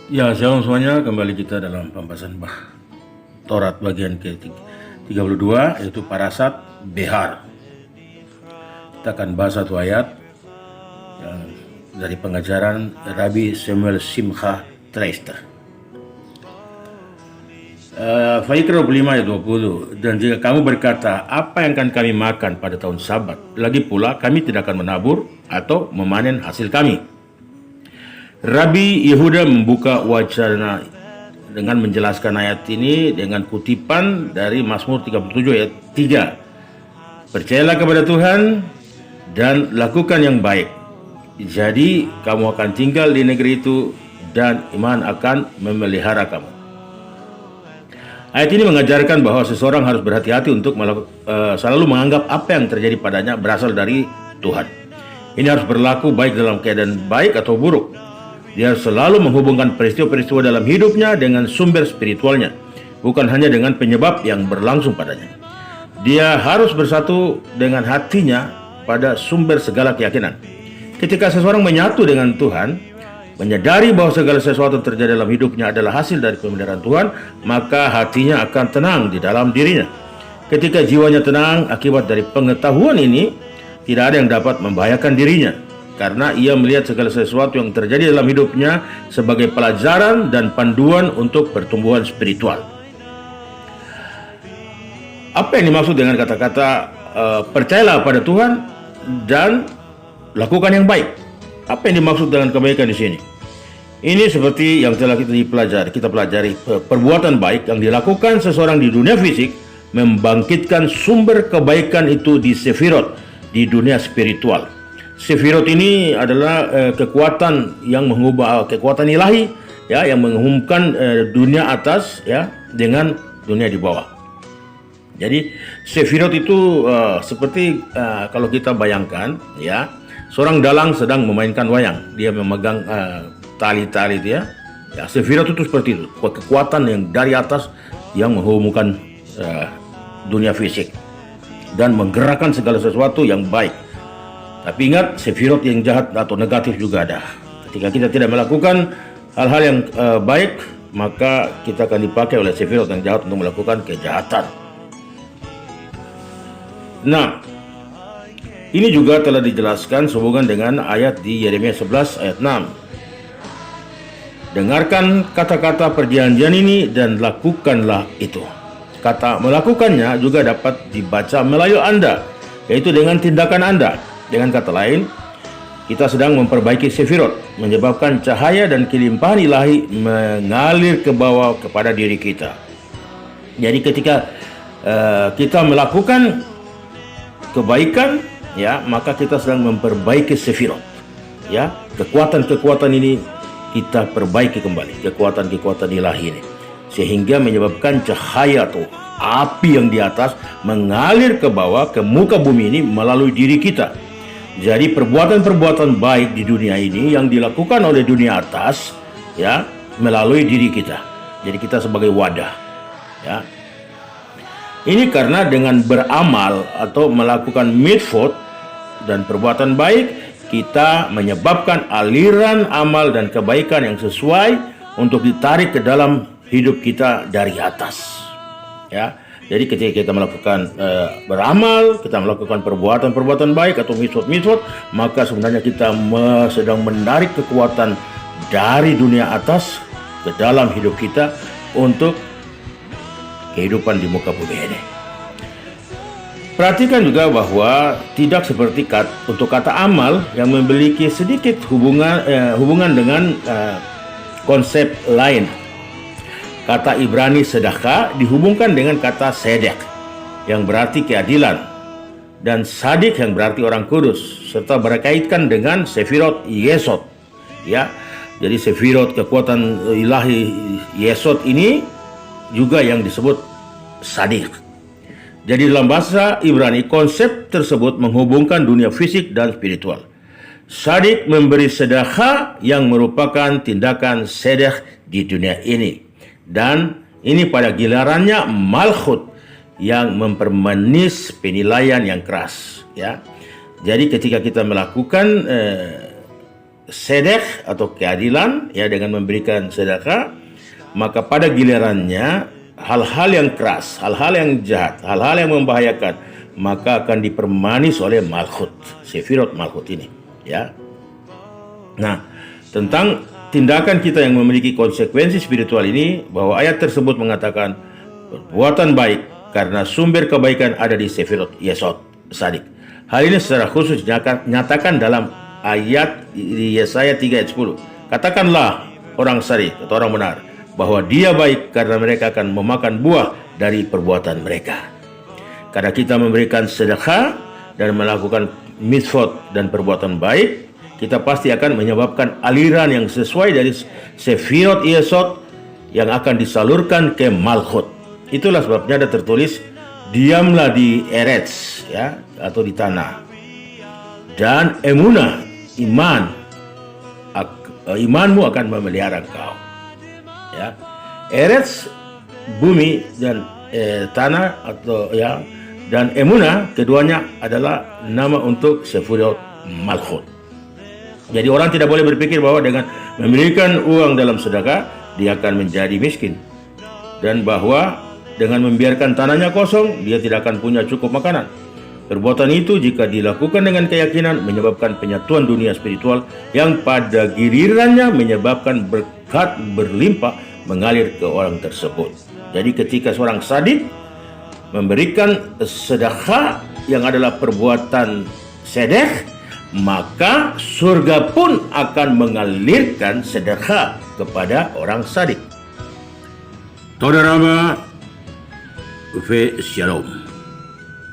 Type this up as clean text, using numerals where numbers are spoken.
Ya, shalom semuanya. Kembali kita dalam pembahasan Taurat bagian ke-32, yaitu parasat behar. Kita akan bahas satu ayat yang dari pengajaran Rabbi Samuel Simcha Treister. Vaikra 25 ayat 20. Dan jika kamu berkata, apa yang akan kami makan pada tahun Sabat? Lagi pula kami tidak akan menabur atau memanen hasil kami. Rabbi Yehuda membuka wacana dengan menjelaskan ayat ini dengan kutipan dari Mazmur 37 ayat 3. Percayalah kepada Tuhan dan lakukan yang baik. Jadi kamu akan tinggal di negeri itu dan iman akan memelihara kamu. Ayat ini mengajarkan bahwa seseorang harus berhati-hati untuk selalu menganggap apa yang terjadi padanya berasal dari Tuhan. Ini harus berlaku baik dalam keadaan baik atau buruk. Dia selalu menghubungkan peristiwa-peristiwa dalam hidupnya dengan sumber spiritualnya, bukan hanya dengan penyebab yang berlangsung padanya. Dia harus bersatu dengan hatinya pada sumber segala keyakinan. Ketika seseorang menyatu dengan Tuhan, menyadari bahwa segala sesuatu yang terjadi dalam hidupnya adalah hasil dari pemeliharaan Tuhan, maka hatinya akan tenang di dalam dirinya. Ketika jiwanya tenang akibat dari pengetahuan ini, tidak ada yang dapat membahayakan dirinya, karena ia melihat segala sesuatu yang terjadi dalam hidupnya sebagai pelajaran dan panduan untuk pertumbuhan spiritual. Apa yang dimaksud dengan kata-kata percayalah pada Tuhan dan lakukan yang baik? Apa yang dimaksud dengan kebaikan di sini? Ini seperti yang telah kita pelajari, perbuatan baik yang dilakukan seseorang di dunia fisik membangkitkan sumber kebaikan itu di Sefirot, di dunia spiritual. Sefirot ini adalah kekuatan yang mengubah kekuatan ilahi, ya, yang menghubungkan dunia atas, ya, dengan dunia di bawah. Jadi Sefirot itu seperti kalau kita bayangkan, ya, seorang dalang sedang memainkan wayang, dia memegang tali-tali dia. Ya, Sefirot itu seperti itu, kekuatan yang dari atas yang menghubungkan dunia fisik dan menggerakkan segala sesuatu yang baik. Tapi ingat, sefirot yang jahat atau negatif juga ada. Ketika kita tidak melakukan hal-hal yang baik, maka kita akan dipakai oleh sefirot yang jahat untuk melakukan kejahatan. Nah, ini juga telah dijelaskan sehubungan dengan ayat di Yeremia 11 ayat 6. Dengarkan kata-kata perjanjian ini dan lakukanlah itu. Kata melakukannya juga dapat dibaca melalui Anda, yaitu dengan tindakan Anda. Dengan kata lain, kita sedang memperbaiki sefirot, menyebabkan cahaya dan kelimpahan ilahi mengalir ke bawah kepada diri kita. Jadi ketika kita melakukan kebaikan, ya, maka kita sedang memperbaiki sefirot. Ya, kekuatan-kekuatan ini kita perbaiki kembali, kekuatan-kekuatan ilahi ini, sehingga menyebabkan cahaya atau api yang di atas mengalir ke bawah ke muka bumi ini melalui diri kita. Jadi perbuatan-perbuatan baik di dunia ini yang dilakukan oleh dunia atas, ya, melalui diri kita. Jadi kita sebagai wadah, ya. Ini karena dengan beramal atau melakukan mitzvot dan perbuatan baik, kita menyebabkan aliran amal dan kebaikan yang sesuai untuk ditarik ke dalam hidup kita dari atas, ya. Jadi ketika kita melakukan beramal, kita melakukan perbuatan-perbuatan baik atau mitzvot-mitzvot, maka sebenarnya kita sedang menarik kekuatan dari dunia atas ke dalam hidup kita untuk kehidupan di muka bumi ini. Perhatikan juga bahwa tidak seperti untuk kata amal yang memiliki sedikit hubungan dengan konsep lain. Kata Ibrani sedekah dihubungkan dengan kata sedek yang berarti keadilan, dan sadik yang berarti orang kudus, serta berkaitkan dengan sefirot yesod, ya. Jadi sefirot kekuatan ilahi yesod ini juga yang disebut sadik. Jadi dalam bahasa Ibrani konsep tersebut menghubungkan dunia fisik dan spiritual. Sadik memberi sedekah yang merupakan tindakan sedekah di dunia ini. Dan ini pada gilirannya malhut yang mempermanis penilaian yang keras, ya. Jadi ketika kita melakukan sedekah atau keadilan, ya, dengan memberikan sedekah, maka pada gilirannya hal-hal yang keras, hal-hal yang jahat, hal-hal yang membahayakan, maka akan dipermanis oleh Malkhut, Sefirot Malkhut ini, ya. Nah, tentang tindakan kita yang memiliki konsekuensi spiritual ini, bahwa ayat tersebut mengatakan perbuatan baik karena sumber kebaikan ada di Sefirot Yesod Sadik. Hal ini secara khusus nyatakan dalam ayat Yesaya 3 ayat 10. Katakanlah orang sadik atau orang benar bahwa dia baik karena mereka akan memakan buah dari perbuatan mereka. Karena kita memberikan sedekah dan melakukan mitzvot dan perbuatan baik, kita pasti akan menyebabkan aliran yang sesuai dari Sefirot Yesod yang akan disalurkan ke Malkhut. Itulah sebabnya ada tertulis, diamlah di Eretz, ya, atau di tanah, dan emunah, imanmu akan memelihara engkau, ya. Eretz, bumi, dan tanah, atau, ya, dan emunah, keduanya adalah nama untuk Sefirot Malkhut. Jadi orang tidak boleh berpikir bahwa dengan memberikan uang dalam sedekah dia akan menjadi miskin, dan bahwa dengan membiarkan tanahnya kosong dia tidak akan punya cukup makanan. Perbuatan itu jika dilakukan dengan keyakinan menyebabkan penyatuan dunia spiritual yang pada gilirannya menyebabkan berkat berlimpah mengalir ke orang tersebut. Jadi ketika seorang sadik memberikan sedekah yang adalah perbuatan sedekah, maka surga pun akan mengalirkan sedekah kepada orang sadik. Toda Rama, Shalom.